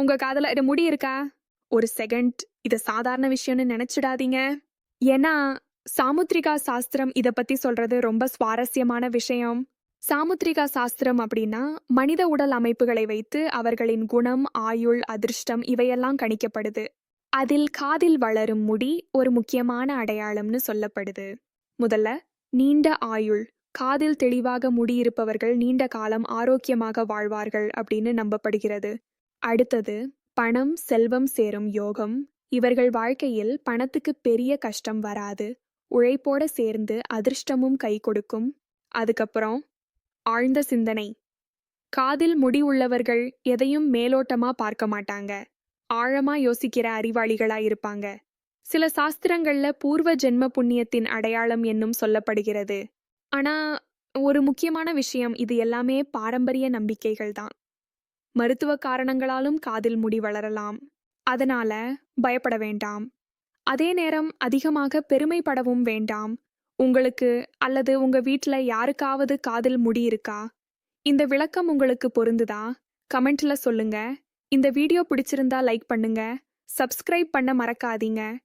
உங்க காதுல இது முடி இருக்கா? ஒரு செகண்ட் இத சாதாரண விஷயம்னு நினைச்சிடாதீங்க. ஏன்னா, சாமுத்ரிகா சாஸ்திரம் இத பத்தி சொல்றது ரொம்ப சுவாரஸ்யமான விஷயம். சாமுத்ரிகா சாஸ்திரம் அப்படின்னா, மனித உடல் அமைப்புகளை வைத்து அவர்களின் குணம், ஆயுள், அதிர்ஷ்டம் இவையெல்லாம் கணிக்கப்படுது. அதில் காதில் வளரும் முடி ஒரு முக்கியமான அடையாளம்னு சொல்லப்படுது. முதல்ல, நீண்ட ஆயுள். காதில் தெளிவாக முடி இருப்பவர்கள் நீண்ட காலம் ஆரோக்கியமாக வாழ்வார்கள் அப்படின்னு நம்பப்படுகிறது. அடுத்தது, பணம், செல்வம் சேரும் யோகம். இவர்கள் வாழ்க்கையில் பணத்துக்கு பெரிய கஷ்டம் வராது. உழைப்போட சேர்ந்து அதிர்ஷ்டமும் கை கொடுக்கும். அதுக்கப்புறம், ஆழ்ந்த சிந்தனை. காதில் முடி உள்ளவர்கள் எதையும் மேலோட்டமா பார்க்க மாட்டாங்க. ஆழமா யோசிக்கிற அறிவாளிகளா இருப்பாங்க. சில சாஸ்திரங்கள்ல பூர்வ ஜென்ம புண்ணியத்தின் அடையாளம் என்னும் சொல்லப்படுகிறது. ஆனா, ஒரு முக்கியமான விஷயம், இது எல்லாமே பாரம்பரிய நம்பிக்கைகள் தான். மருத்துவ காரணங்களாலும் காதில் முடி வளரலாம். அதனால பயப்பட வேண்டாம். அதே நேரம் அதிகமாக பெருமைப்படவும் வேண்டாம். உங்களுக்கு அல்லது உங்க வீட்ல யாருக்காவது காதில் முடி இருக்கா? இந்த விளக்கம் உங்களுக்கு பொருந்துதா? கமெண்ட்ல சொல்லுங்க. இந்த வீடியோ பிடிச்சிருந்தா லைக் பண்ணுங்க. சப்ஸ்கிரைப் பண்ண மறக்காதீங்க.